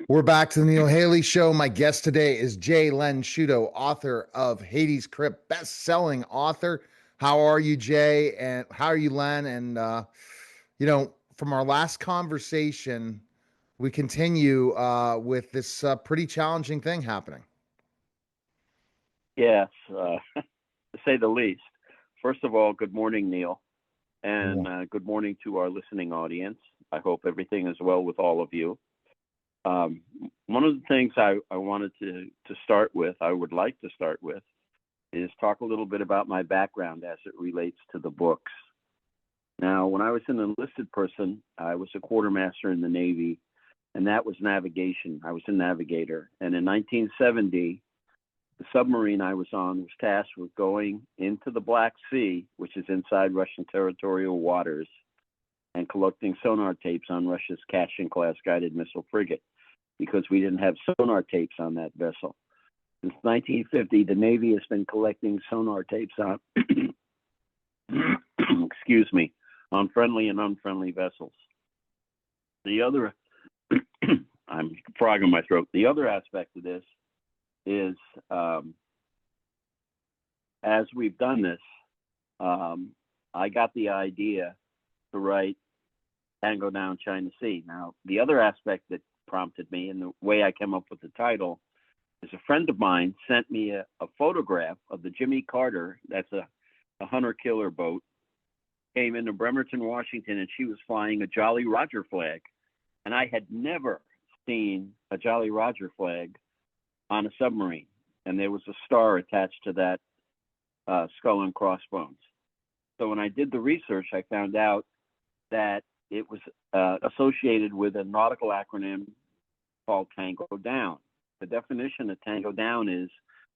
We're back to the Neil Haley Show. My guest today is Len Sciuto, author of Hades Crypt, best-selling author. How are you, Jay? And how are you, Len? And, from our last conversation, we continue with this pretty challenging thing happening. Yes, to say the least. First of all, good morning, Neil. And good morning to our listening audience. I hope everything is well with all of you. One of the things I wanted to start with, I would like to start with, is talk a little bit about my background as it relates to the books. Now, when I was an enlisted person, I was a quartermaster in the Navy, and that was navigation. I was a navigator. And in 1970, the submarine I was on was tasked with going into the Black Sea, which is inside Russian territorial waters, and collecting sonar tapes on Russia's Cashin-class guided missile frigate, because we didn't have sonar tapes on that vessel. Since 1950, the Navy has been collecting sonar tapes on, excuse me, on friendly and unfriendly vessels. The other, I'm frog in my throat. The other aspect of this is, as we've done this, I got the idea to write Tango Down China Sea. Now, the other aspect that prompted me, and the way I came up with the title, is a friend of mine sent me a photograph of the Jimmy Carter, that's a hunter-killer boat, came into Bremerton, Washington, and she was flying a Jolly Roger flag. And I had never seen a Jolly Roger flag on a submarine. And there was a star attached to that skull and crossbones. So when I did the research, I found out that it was associated with a nautical acronym called Tango Down. The definition of Tango Down is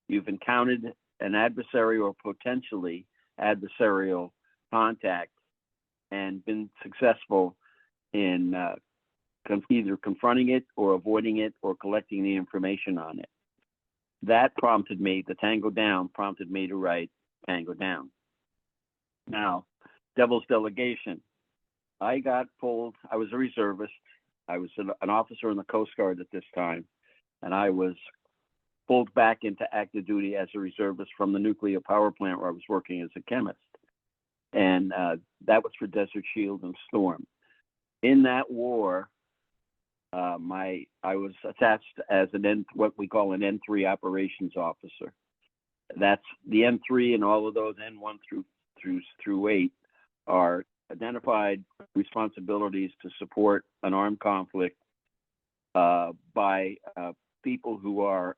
you've encountered an adversary or potentially adversarial contact and been successful in either confronting it or avoiding it or collecting the information on it. That prompted me, the Tango Down prompted me to write Tango Down. Now, Devil's Delegation. I got pulled, I was a reservist. I was an officer in the Coast Guard at this time, and I was pulled back into active duty as a reservist from the nuclear power plant where I was working as a chemist. And that was for Desert Shield and Storm. In that war, I was attached as what we call an N3 operations officer. That's the N3, and all of those N1 through 8 are identified responsibilities to support an armed conflict by people who are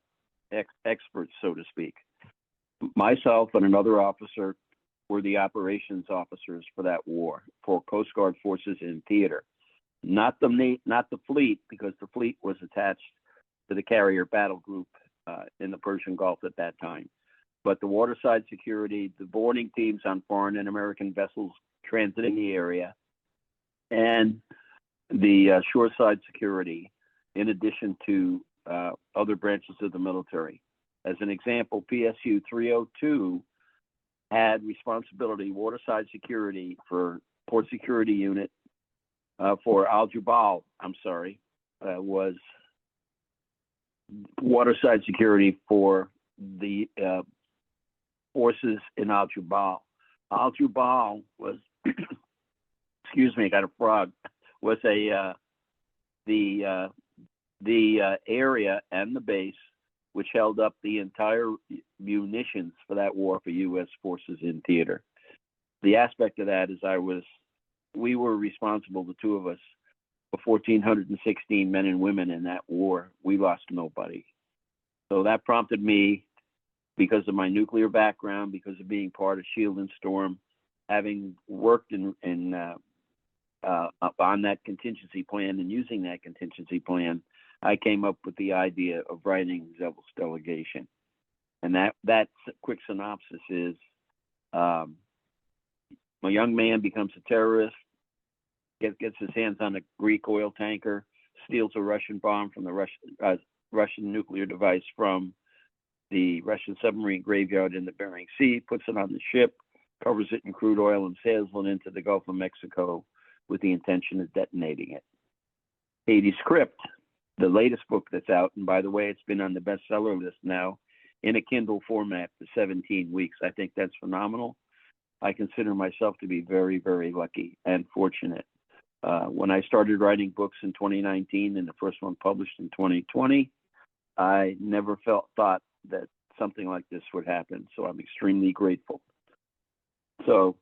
experts, so to speak. Myself and another officer were the operations officers for that war, for Coast Guard forces in theater. Not the fleet, because the fleet was attached to the carrier battle group in the Persian Gulf at that time. But the waterside security, the boarding teams on foreign and American vessels transiting the area, and the shoreside security, in addition to other branches of the military. As an example, PSU 302 had responsibility, waterside security for port security unit for Al-Jubal, was waterside security for the forces in Al-Jubal. Al-Jubal was, excuse me, I got a frog, was the area and the base which held up the entire munitions for that war for U.S. forces in theater. The aspect of that is we were responsible, the two of us, for 1,416 men and women in that war. We lost nobody. So that prompted me, because of my nuclear background, because of being part of Shield and Storm, having worked on that contingency plan and using that contingency plan, I came up with the idea of writing Devil's Delegation. And that quick synopsis is, a young man becomes a terrorist, gets his hands on a Greek oil tanker, steals a Russian bomb from the Russian nuclear device from the Russian submarine graveyard in the Bering Sea, puts it on the ship, covers it in crude oil, and sails it into the Gulf of Mexico with the intention of detonating it. Hades Crypt, the latest book that's out. And by the way, it's been on the bestseller list now in a Kindle format for 17 weeks. I think that's phenomenal. I consider myself to be very, very lucky and fortunate. When I started writing books in 2019 and the first one published in 2020, I never thought that something like this would happen. So I'm extremely grateful. So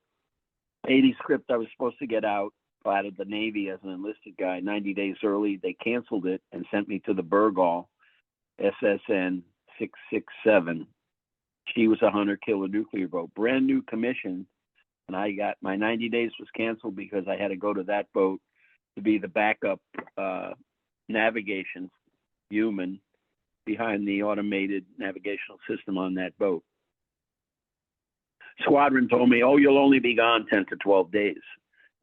Hades Crypt, I was supposed to get out of the Navy as an enlisted guy 90 days early. They canceled it and sent me to the Bergall SSN 667. She was a hunter-killer nuclear boat, brand new commission. And I got my 90 days was canceled because I had to go to that boat to be the backup navigation human behind the automated navigational system on that boat. Squadron told me, oh, you'll only be gone 10 to 12 days.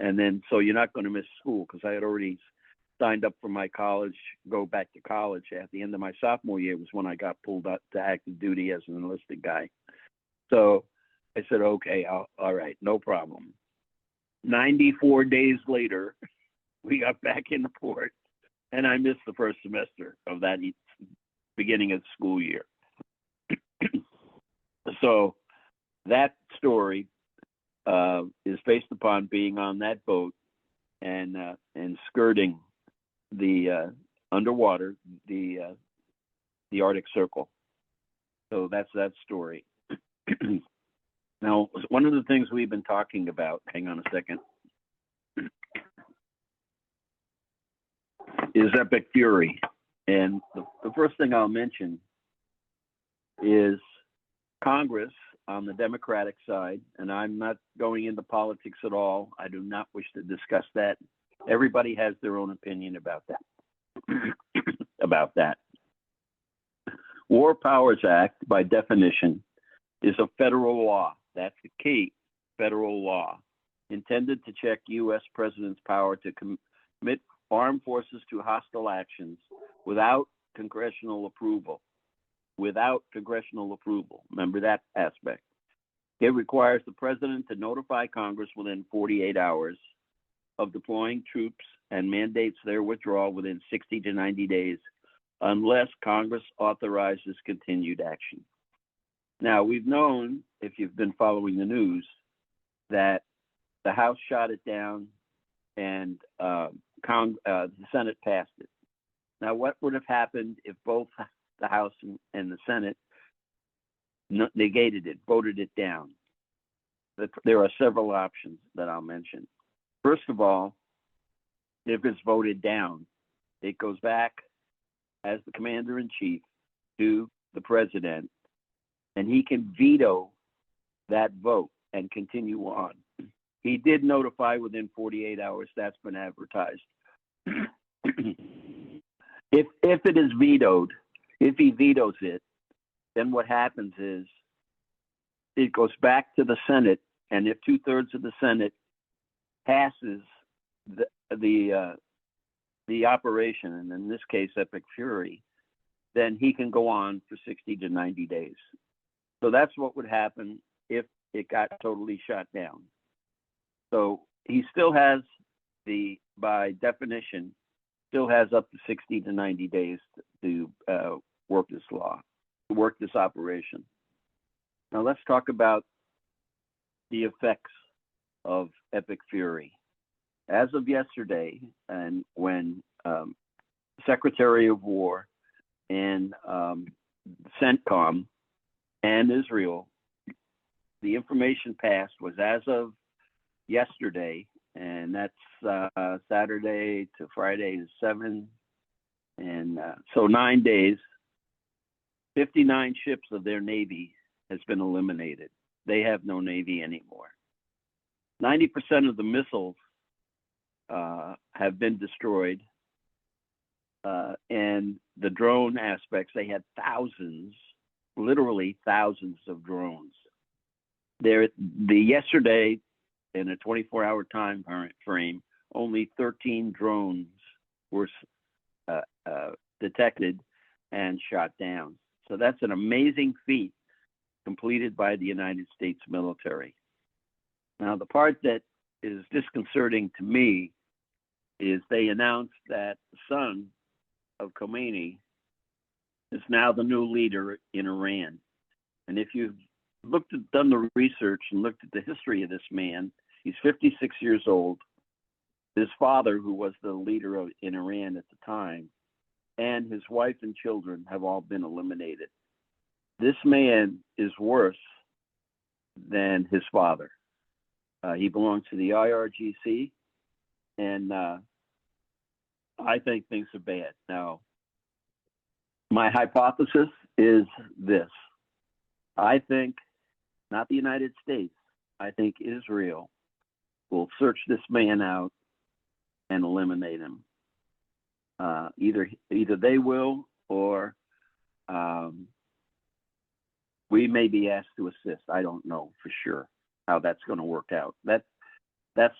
And then, so you're not going to miss school, because I had already signed up for my college, go back to college. At the end of my sophomore year was when I got pulled up to active duty as an enlisted guy. So I said, okay, all right, no problem. 94 days later, we got back in the port, and I missed the first semester of that beginning of the school year. So that story is based upon being on that boat and skirting the underwater the Arctic Circle. So that's that story. Now, one of the things we've been talking about, hang on a second, is Epic Fury. And the first thing I'll mention is Congress on the Democratic side, and I'm not going into politics at all. I do not wish to discuss that. Everybody has their own opinion about that. War Powers Act, by definition, is a federal law. That's the key, federal law, intended to check U.S. President's power to commit armed forces to hostile actions without congressional approval. Without congressional approval. Remember that aspect. It requires the president to notify Congress within 48 hours of deploying troops and mandates their withdrawal within 60 to 90 days unless Congress authorizes continued action. Now, we've known, if you've been following the news, that the House shot it down and the Senate passed it. Now, what would have happened if both the House and the Senate negated it, voted it down? There are several options that I'll mention. First of all, if it's voted down, it goes back as the commander-in-chief to the president, and he can veto that vote and continue on. He did notify within 48 hours. That's been advertised. If it is vetoed, if he vetoes it, then what happens is it goes back to the Senate, and if 2/3 of the Senate passes the operation, and in this case, Epic Fury, then he can go on for 60 to 90 days. So that's what would happen if it got totally shut down. So he still has by definition, still has up to 60 to 90 days to work this law, to work this operation. Now let's talk about the effects of Epic Fury. As of yesterday, and when Secretary of War and CENTCOM and Israel, the information passed was as of yesterday, and that's Saturday to Friday is 7, and so 9 days. 59 ships of their Navy has been eliminated. They have no Navy anymore. 90% of the missiles have been destroyed, and the drone aspects, they had thousands, literally thousands of drones. Yesterday, in a 24-hour time frame, only 13 drones were detected and shot down. So that's an amazing feat completed by the United States military. Now, the part that is disconcerting to me is they announced that the son of Khomeini is now the new leader in Iran. And if you've done the research and looked at the history of this man, he's 56 years old. His father, who was the leader in Iran at the time, and his wife and children have all been eliminated. This man is worse than his father. He belongs to the IRGC, and I think things are bad. Now, my hypothesis is this. I think not the United States. I think Israel will search this man out and eliminate him. Either they will, or we may be asked to assist. I don't know for sure how that's going to work out. That's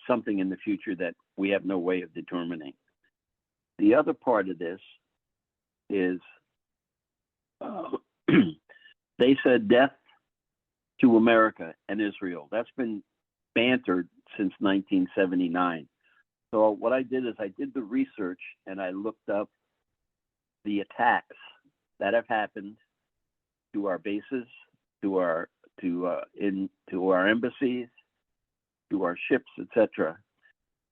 something in the future that we have no way of determining. The other part of this is they said death to America and Israel. That's been bantered since 1979. So what I did is I did the research and I looked up the attacks that have happened to our bases, to our embassies, to our ships, etc.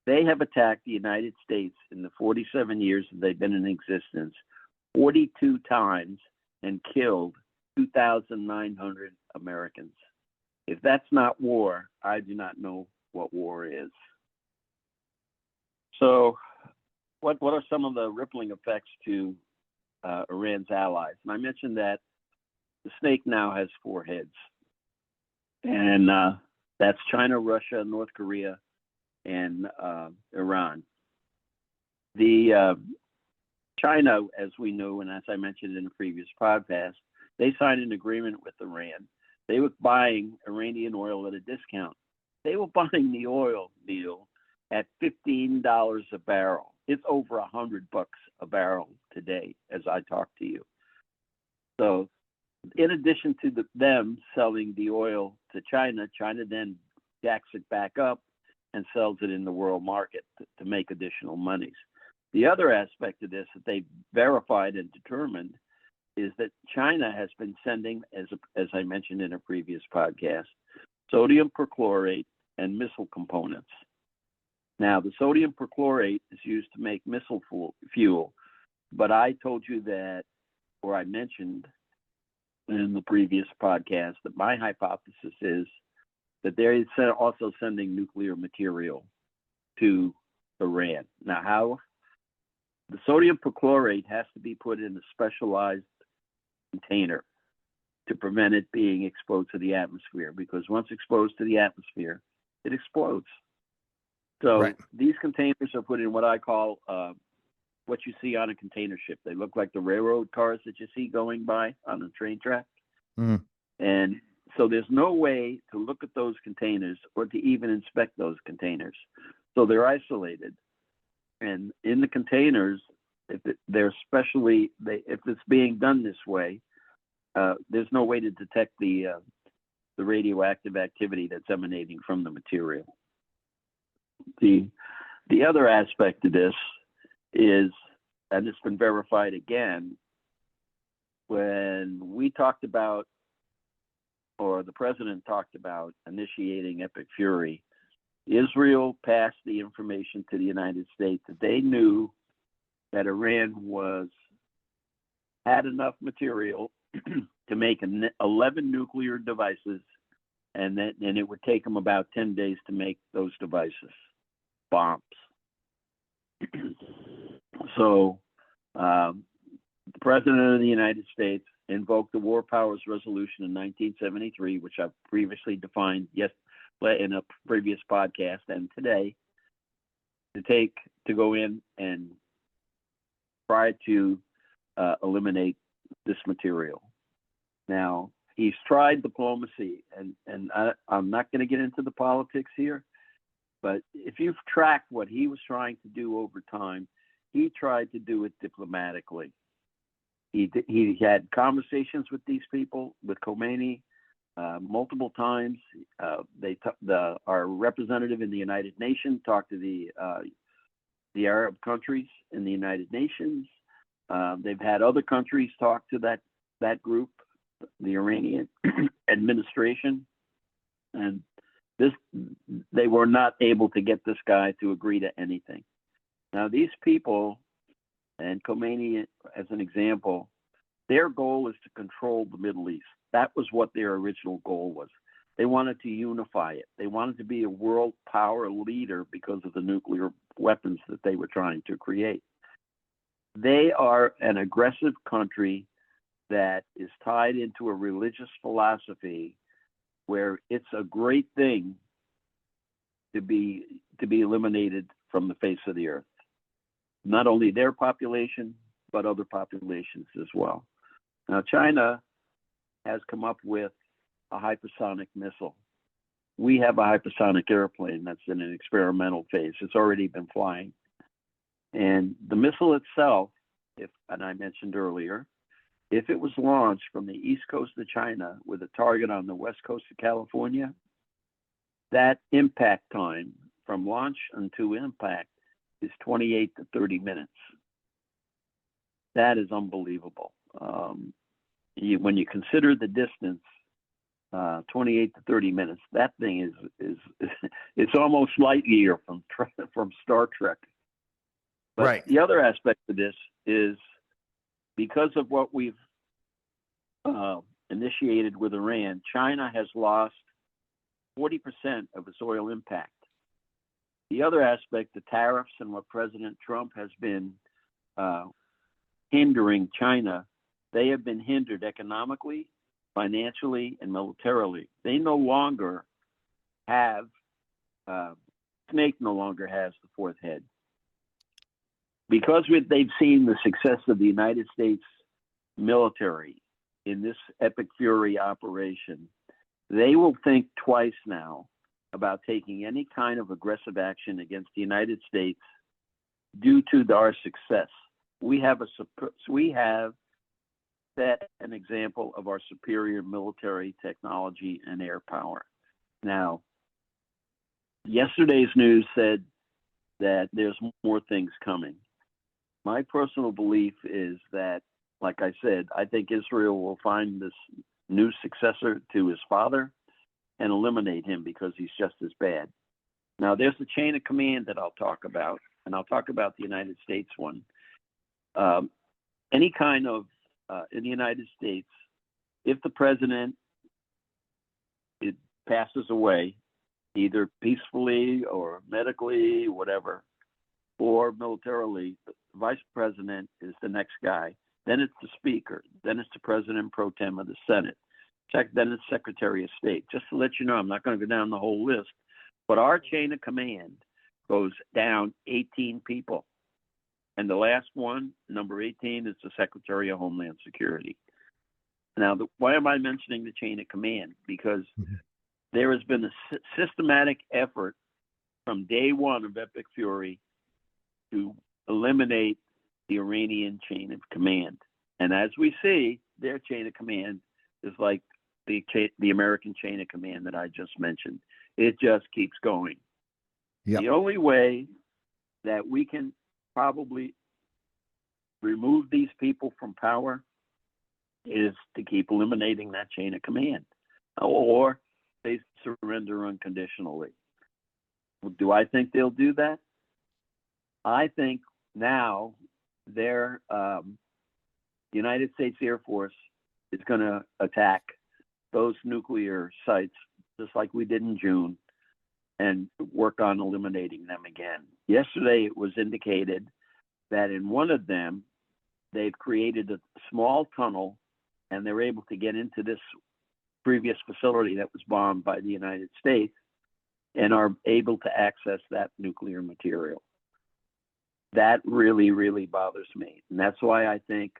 They have attacked the United States in the 47 years that they've been in existence 42 times and killed 2,900 Americans. If that's not war, I do not know what war is. So what are some of the rippling effects to Iran's allies? And I mentioned that the snake now has 4 heads. And that's China, Russia, North Korea, and Iran. The China, as we know, and as I mentioned in a previous podcast, they signed an agreement with Iran. They were buying Iranian oil at a discount. They were buying the oil, Neil, at $15 a barrel. It's over $100 a barrel today as I talk to you. So in addition to them selling the oil to China, China then jacks it back up and sells it in the world market to make additional monies. The other aspect of this that they verified and determined is that China has been sending, as I mentioned in a previous podcast, sodium perchlorate and missile components. Now, the sodium perchlorate is used to make missile fuel, but I told you that, or I mentioned in the previous podcast, that my hypothesis is that they're also sending nuclear material to Iran. Now, how? The sodium perchlorate has to be put in a specialized container to prevent it being exposed to the atmosphere, because once exposed to the atmosphere, it explodes. So Right. These containers are put in what I call what you see on a container ship. They look like the railroad cars that you see going by on the train track. Mm-hmm. And so there's no way to look at those containers or to even inspect those containers. So they're isolated. And in the containers, if it's being done this way, there's no way to detect the radioactive activity that's emanating from the material. The other aspect of this is, and it's been verified again, when we talked about, or the president talked about initiating Epic Fury, Israel passed the information to the United States that they knew that Iran had enough material to make 11 nuclear devices, and it would take them about 10 days to make those devices, bombs. So the President of the United States invoked the War Powers Resolution in 1973, which I've previously defined in a previous podcast and today, to go in and try to eliminate this material. Now, he's tried diplomacy, and I'm not going to get into the politics here, but if you've tracked what he was trying to do over time, he tried to do it diplomatically. He had conversations with these people, with Khomeini, multiple times. Our representative in the United Nations talked to the the Arab countries in the United Nations. They've had other countries talk to that group, the Iranian administration, and they were not able to get this guy to agree to anything. Now, these people, and Khomeini as an example, their goal is to control the Middle East. That was what their original goal was. They wanted to unify it. They wanted to be a world power leader because of the nuclear weapons that they were trying to create. They are an aggressive country that is tied into a religious philosophy where it's a great thing to be eliminated from the face of the earth. Not only their population, but other populations as well. Now, China has come up with a hypersonic missile. We have a hypersonic airplane that's in an experimental phase. It's already been flying. And the missile itself, and I mentioned earlier, if it was launched from the east coast of China with a target on the west coast of California, that impact time from launch until impact is 28 to 30 minutes. That is unbelievable. When you consider the distance, 28 to 30 minutes, that thing is it's almost light year from Star Trek. But Right. The other aspect of this is because of what we've initiated with Iran, China has lost 40% of its oil impact. The other aspect, the tariffs and what President Trump has been hindering China, they have been hindered economically, financially, and militarily. They no longer have, snake no longer has the fourth head. Because they've seen the success of the United States military in this Epic Fury operation, they will think twice now about taking any kind of aggressive action against the United States due to our success. We have set an example of our superior military technology and air power. Now, yesterday's news said that there's more things coming. My personal belief is that, like I said, I think Israel will find this new successor to his father and eliminate him because he's just as bad. Now, there's a chain of command that I'll talk about, and I'll talk about the United States one. Any kind of, in the United States, if the president passes away, either peacefully or medically, whatever, or militarily, the vice president is the next guy. Then it's the speaker. Then it's the president pro tem of the Senate. Then it's Secretary of State. Just to let you know, I'm not going to go down the whole list, but our chain of command goes down 18 people. And the last one, number 18, is the Secretary of Homeland Security. Now, why am I mentioning the chain of command? Because there has been a systematic effort from day one of Epic Fury to eliminate the Iranian chain of command. And as we see, their chain of command is like the American chain of command that I just mentioned. It just keeps going. Yep. The only way that we can probably remove these people from power is to keep eliminating that chain of command, or they surrender unconditionally. Do I think they'll do that? I think now their United States Air Force is going to attack those nuclear sites just like we did in June and work on eliminating them again. Yesterday, it was indicated that in one of them, they've created a small tunnel and they're able to get into this previous facility that was bombed by the United States and are able to access that nuclear material. That really, really bothers me. And that's why I think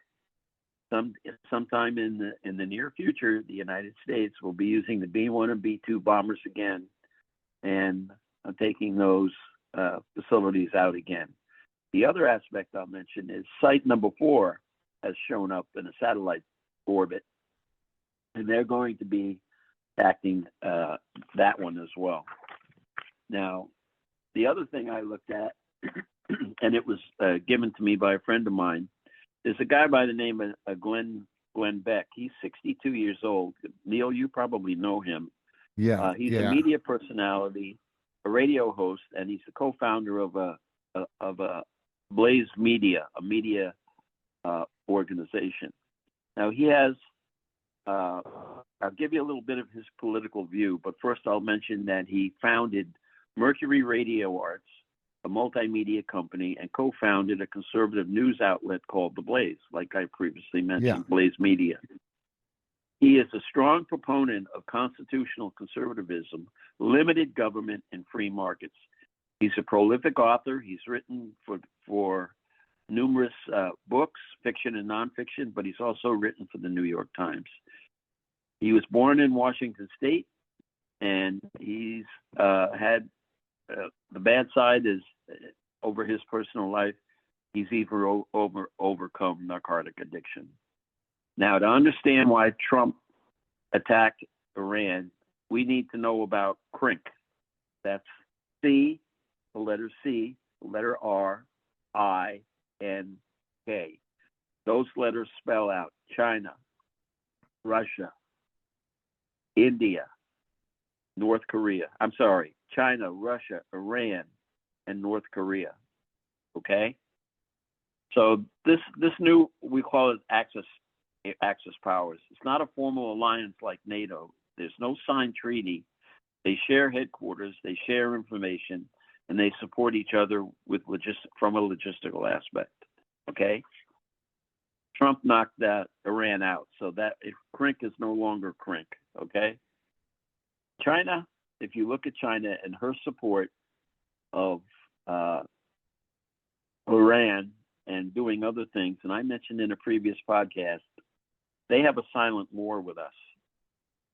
sometime in the near future, the United States will be using the B-1 and B-2 bombers again and taking those facilities out again. The other aspect I'll mention is site number 4 has shown up in a satellite orbit, and they're going to be acting that one as well. Now, the other thing I looked at and it was given to me by a friend of mine. There's a guy by the name of Glenn Beck. He's 62 years old. Neil, you probably know him. Yeah. He's a media personality, a radio host, and he's the co-founder of a Blaze Media, a media organization. Now he has. I'll give you a little bit of his political view, but first I'll mention that he founded Mercury Radio Arts, a multimedia company, and co-founded a conservative news outlet called The Blaze, like I previously mentioned, Blaze Media. He is a strong proponent of constitutional conservatism, limited government, and free markets. He's a prolific author. He's written for numerous books, fiction and nonfiction, but he's also written for the New York Times. He was born in Washington State, and he's had the bad side is over his personal life. He's even overcome narcotic addiction. Now, to understand why Trump attacked Iran, we need to know about CRINK. That's C, the letter C, the letter R, I, N, K. Those letters spell out China, Russia, India, North Korea. I'm sorry, China, Russia, Iran, and North Korea. Okay? So this new, we call it Axis powers. It's not a formal alliance like NATO. There's no signed treaty. They share headquarters, they share information, and they support each other with from a logistical aspect. Okay? Trump knocked that Iran out, so that CRINK is no longer CRINK. Okay? China, if you look at China and her support of Iran and doing other things, and I mentioned in a previous podcast, they have a silent war with us.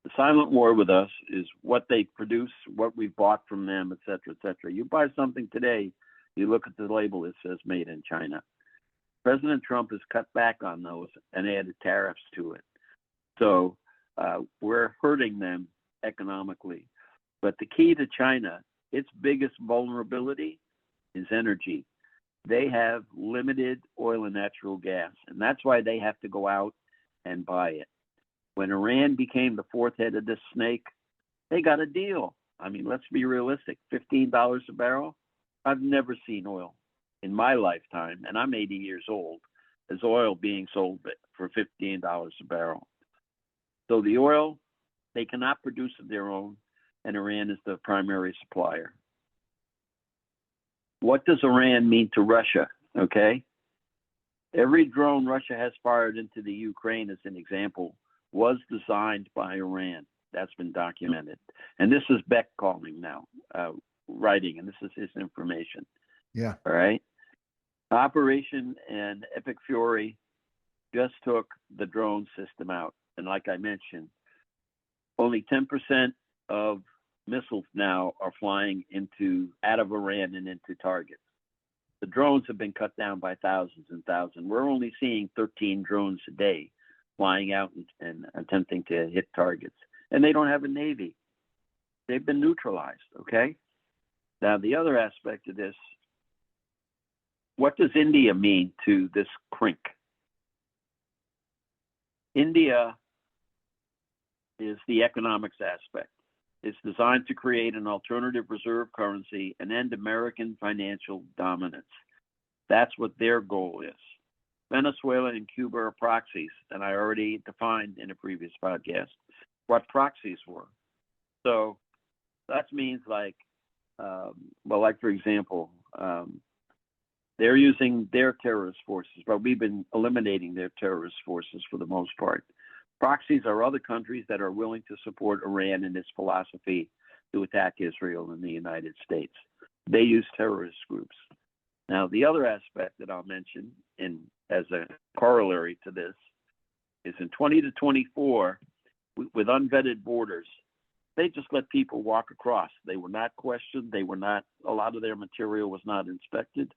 The silent war with us is what they produce, what we bought from them, et cetera, et cetera. You buy something today, you look at the label, it says made in China. President Trump has cut back on those and added tariffs to it. So we're hurting them economically. But the key to China, its biggest vulnerability is energy. They have limited oil and natural gas, and that's why they have to go out and buy it. When Iran became the fourth head of this snake, they got a deal. I mean, let's be realistic, $15 a barrel. I've never seen oil in my lifetime, and I'm 80 years old, as oil being sold for $15 a barrel. So the oil, they cannot produce of their own, and Iran is the primary supplier. What does Iran mean to Russia? Okay. Every drone Russia has fired into the Ukraine, as an example, was designed by Iran. That's been documented. And this is Beck calling now, writing, and this is his information. Yeah. All right. Operation and Epic Fury just took the drone system out. And like I mentioned, only 10% of missiles now are flying out of Iran and into targets. The drones have been cut down by thousands and thousands. We're only seeing 13 drones a day flying out and attempting to hit targets. And they don't have a navy. They've been neutralized, okay? Now, the other aspect of this, what does India mean to this CRINK? India is the economics aspect. It's designed to create an alternative reserve currency and end American financial dominance. That's what their goal is. Venezuela and Cuba are proxies, and I already defined in a previous podcast what proxies were. So that means like for example, they're using their terrorist forces, but we've been eliminating their terrorist forces for the most part. Proxies are other countries that are willing to support Iran in its philosophy to attack Israel and the United States. They use terrorist groups. Now, the other aspect that I'll mention as a corollary to this is in 20 to 24, with unvetted borders, they just let people walk across. They were not questioned. A lot of their material was not inspected.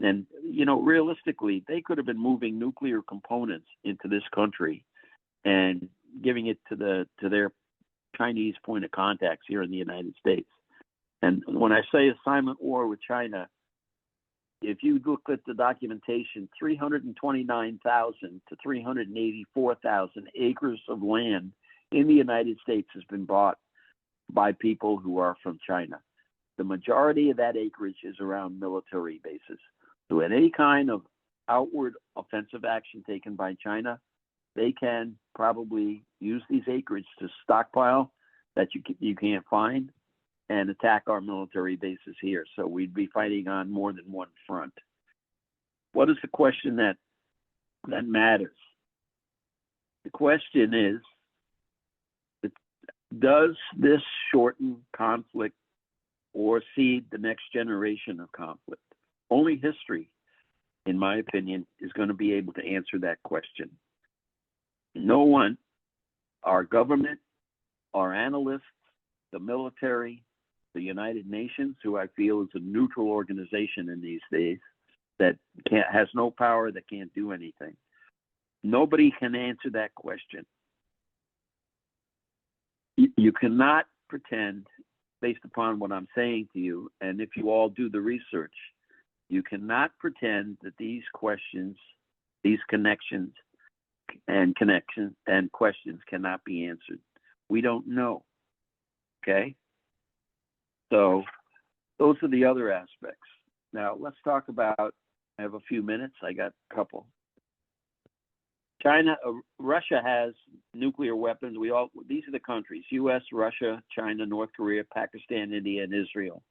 And, realistically, they could have been moving nuclear components into this country and giving it to their Chinese point of contacts here in the United States. And when I say a silent war with China, if you look at the documentation, 329,000 to 384,000 acres of land in the United States has been bought by people who are from China. The majority of that acreage is around military bases. So at any kind of outward offensive action taken by China, they can probably use these acreage to stockpile that you can't find and attack our military bases here. So we'd be fighting on more than one front. What is the question that matters? The question is, does this shorten conflict or seed the next generation of conflict? Only history, in my opinion, is going to be able to answer that question. No one, our government, our analysts, the military, the United Nations, who I feel is a neutral organization in these days, that has no power, that can't do anything. Nobody can answer that question. You cannot pretend, based upon what I'm saying to you, and if you all do the research, you cannot pretend that these questions, these connections and questions cannot be answered. We don't know. Okay? So those are the other aspects. Now let's talk about, I have a few minutes, I got a couple. Russia has nuclear weapons. These are the countries: US, Russia, China, North Korea, Pakistan, India, and Israel.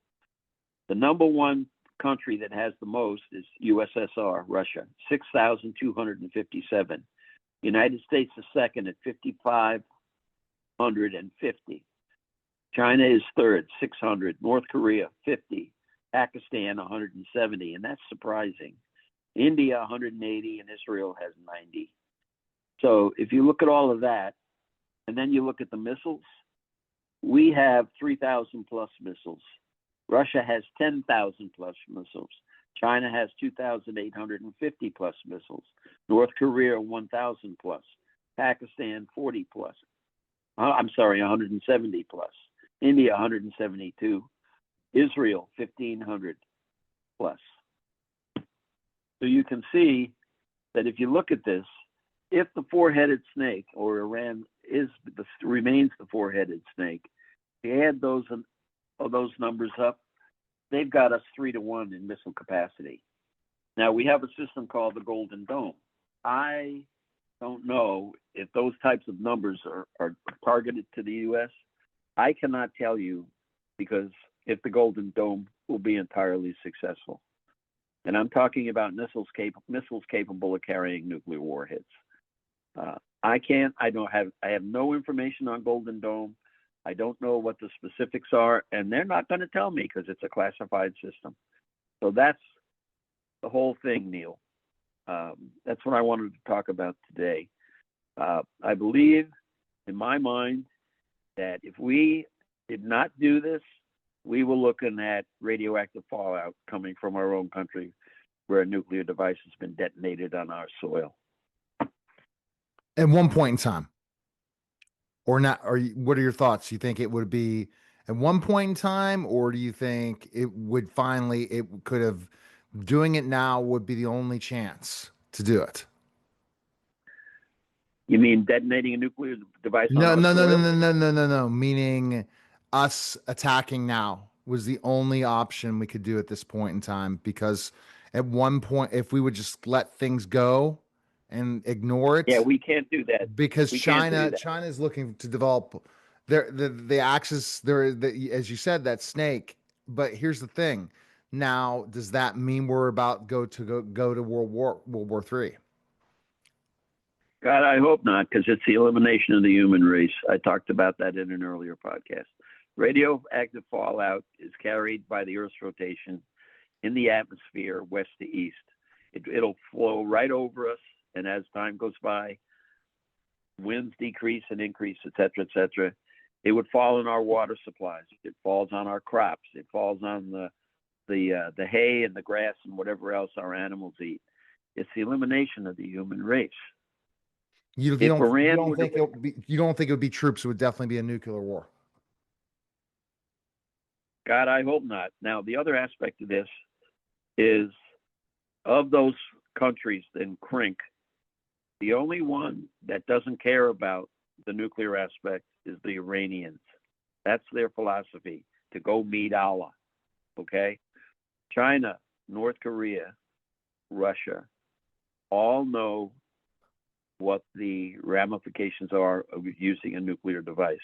The number one country that has the most is USSR, Russia, 6,257. United States is second at 5,550. China is third, 600. North Korea, 50. Pakistan, 170, and that's surprising. India, 180, and Israel has 90. So if you look at all of that, and then you look at the missiles, we have 3,000 plus missiles. Russia has 10,000 plus missiles. China has 2,850 plus missiles. North Korea, 1,000 plus. Pakistan, 40 plus. 170 plus. India, 172. Israel, 1,500 plus. So you can see that if you look at this, if the four-headed snake, or Iran remains the four-headed snake, you add those numbers up, they've got us 3-1 in missile capacity. Now, we have a system called the Golden Dome. I don't know if those types of numbers are targeted to the U.S. I cannot tell you, because if the Golden Dome will be entirely successful. And I'm talking about missiles capable of carrying nuclear warheads. I have no information on Golden Dome. I don't know what the specifics are, and they're not going to tell me because it's a classified system. So that's the whole thing, Neil. That's what I wanted to talk about today. I believe, in my mind, that if we did not do this, we were looking at radioactive fallout coming from our own country, where a nuclear device has been detonated on our soil. At one point in time, or not? What are your thoughts? You think it would be at one point in time, or do you think it could have, doing it now would be the only chance to do it? You mean detonating a nuclear device No, on our no, no, no, soil? no, no, no, no, no. Meaning us attacking now was the only option we could do at this point in time, because at one point, if we would just let things go and ignore Yeah, it, we can't do that. because We can't do that. China is looking to develop the axis there, as you said, that snake. But here's the thing: now, does that mean we're about go to World War III? God, I hope not, because it's the elimination of the human race. I talked about that in an earlier podcast. Radioactive fallout is carried by the Earth's rotation in the atmosphere, west to east. It'll flow right over us, and as time goes by, winds decrease and increase, et cetera, it would fall in our water supplies. It falls on our crops. It falls on the hay and the grass and whatever else our animals eat. It's the elimination of the human race. You don't think it would be troops? It would definitely be a nuclear war. God, I hope not. Now, the other aspect of this is of those countries in CRINC, the only one that doesn't care about the nuclear aspect is the Iranians. That's their philosophy, to go meet Allah. Okay? China, North Korea, Russia, all know what the ramifications are of using a nuclear device.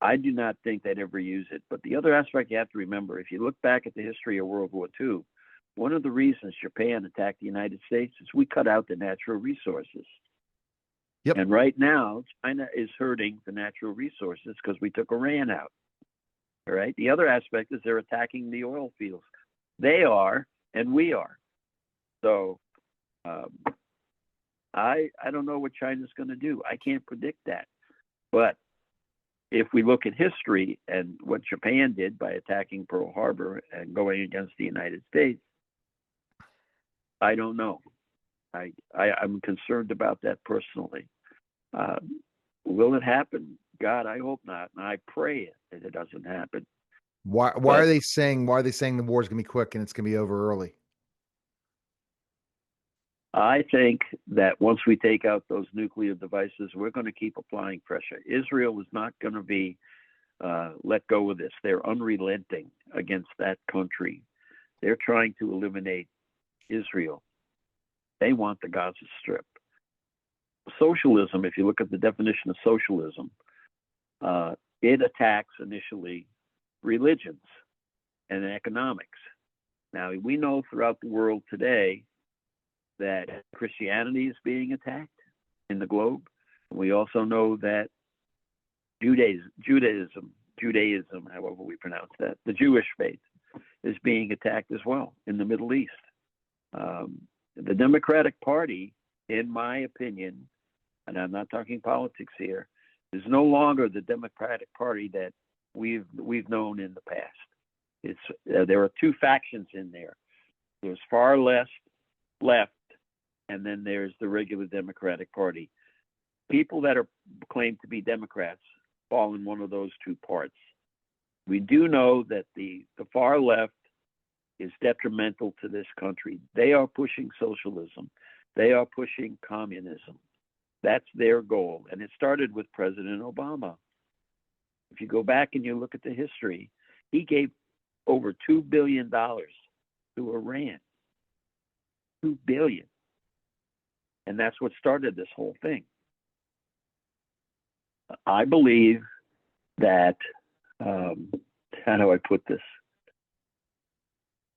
I do not think they'd ever use it. But the other aspect you have to remember, if you look back at the history of World War II, one of the reasons Japan attacked the United States is we cut out the natural resources. Yep. And right now, China is hurting the natural resources because we took Iran out. All right. The other aspect is they're attacking the oil fields. They are, and we are. So I don't know what China's going to do. I can't predict that. But if we look at history and what Japan did by attacking Pearl Harbor and going against the United States, I don't know. I'm concerned about that personally. Will it happen? God, I hope not. And I pray that it doesn't happen. Why are they saying the war is going to be quick and it's going to be over early? I think that once we take out those nuclear devices, we're going to keep applying pressure. Israel is not going to be let go of this. They're unrelenting against that country. They're trying to eliminate Israel. They want the Gaza Strip. Socialism, if you look at the definition of socialism, it attacks initially religions and economics. Now, we know throughout the world today that Christianity is being attacked in the globe. We also know that Judaism, however we pronounce that, the Jewish faith, is being attacked as well in the Middle East. The Democratic Party, in my opinion, and I'm not talking politics here, is no longer the Democratic Party that we've known in the past. There are two factions in there. There's far left, and then there's the regular Democratic Party. People that are claimed to be Democrats fall in one of those two parts. We do know that the far left is detrimental to this country. They are pushing socialism. They are pushing communism. That's their goal. And it started with President Obama. If you go back and you look at the history, he gave over $2 billion to Iran. $2 billion. And that's what started this whole thing. I believe that, how do I put this?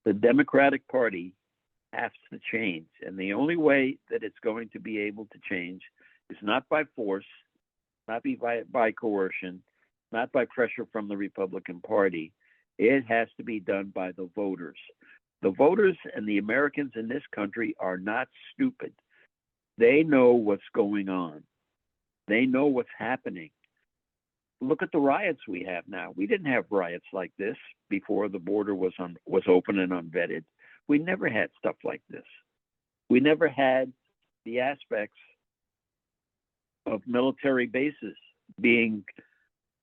The Democratic Party has to change. And the only way that it's going to be able to change is not by force, not by coercion, not by pressure from the Republican Party. It has to be done by the voters. The voters and the Americans in this country are not stupid. They know what's going on. They know what's happening. Look at the riots we have now. We didn't have riots like this before the border was open and unvetted. We never had stuff like this. We never had the aspects of military bases being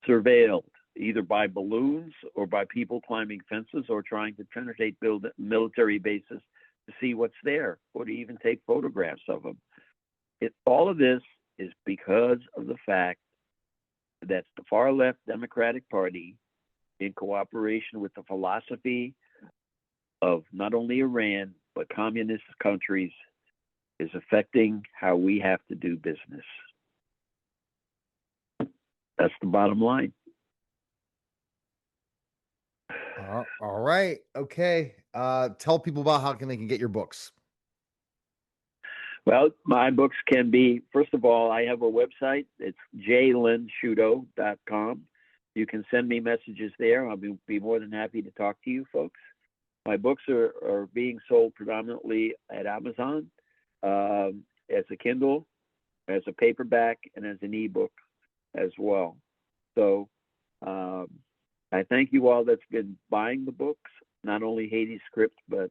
surveilled, either by balloons or by people climbing fences or trying to penetrate military bases to see what's there or to even take photographs of them. All of this is because of the fact that the far left Democratic Party, in cooperation with the philosophy of not only Iran, but communist countries, is affecting how we have to do business. That's the bottom line. All right. Okay. Tell people about how they can get your books. Well, my books can be, first of all, I have a website. It's jlensciuto.com. You can send me messages there. I'll be more than happy to talk to you folks. My books are being sold predominantly at Amazon as a Kindle, as a paperback, and as an ebook as well. So I thank you all that's been buying the books, not only Hades Crypt, but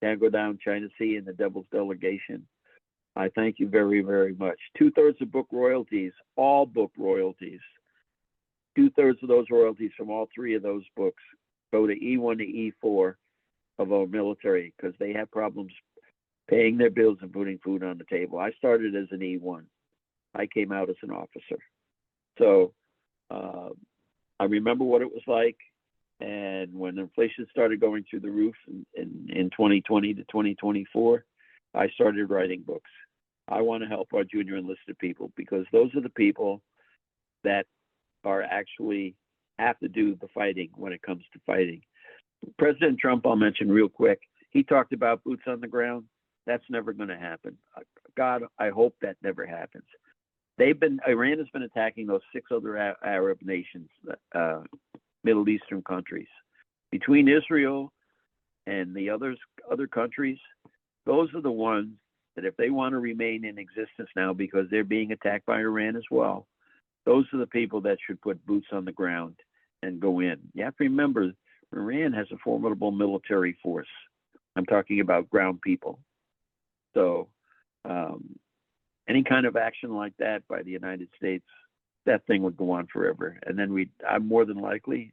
Tango Down China Sea and the Devil's Delegation. I thank you very, very much. 2/3 of book royalties, all book royalties, 2/3 of those royalties from all three of those books go to E1 to E4 of our military because they have problems paying their bills and putting food on the table. I started as an E1. I came out as an officer. So I remember what it was like. And when inflation started going through the roof in 2020 to 2024, I started writing books. I want to help our junior enlisted people because those are the people that are actually have to do the fighting when it comes to fighting. President Trump, I'll mention real quick, he talked about boots on the ground. That's never going to happen. God, I hope that never happens. Iran has been attacking those 6 other Arab nations, Middle Eastern countries. Between Israel and the other countries, those are the ones that if they want to remain in existence now because they're being attacked by Iran as well, those are the people that should put boots on the ground and go in. You have to remember, Iran has a formidable military force. I'm talking about ground people. So any kind of action like that by the United States, that thing would go on forever. And then I'm more than likely,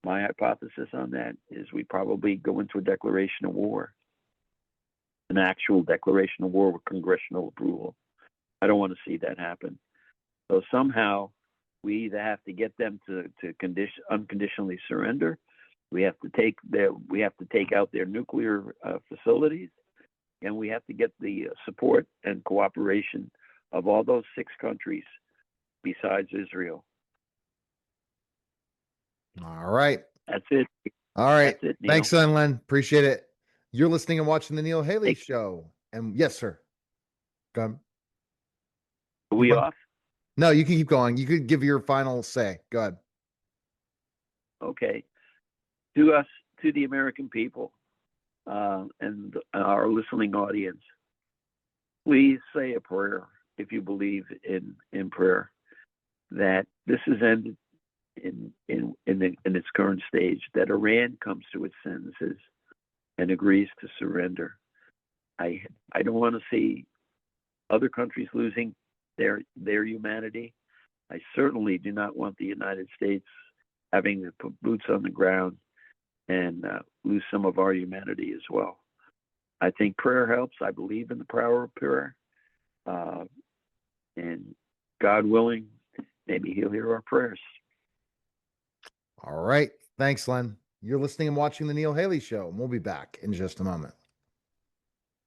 my hypothesis on that is we probably go into a declaration of war, an actual declaration of war with congressional approval. I don't want to see that happen. So somehow we either have to get them to unconditionally surrender. We have to take out their nuclear facilities, and we have to get the support and cooperation of all those 6 countries besides Israel. All right. That's it. All right. That's it, Neil. Thanks, Len. Appreciate it. You're listening and watching the Neil Haley Show. And yes, sir. Go ahead. Are we off? No, you can keep going. You could give your final say. Go ahead. Okay. To the American people and our listening audience, please say a prayer if you believe in prayer, that this has ended in its current stage, that Iran comes to its senses and agrees to surrender. I don't want to see other countries losing their humanity. I certainly do not want the United States having to put boots on the ground and lose some of our humanity as well. I think prayer helps. I believe in the power of prayer. And God willing, maybe he'll hear our prayers. All right. Thanks, Len. You're listening and watching the Neil Haley Show, and we'll be back in just a moment.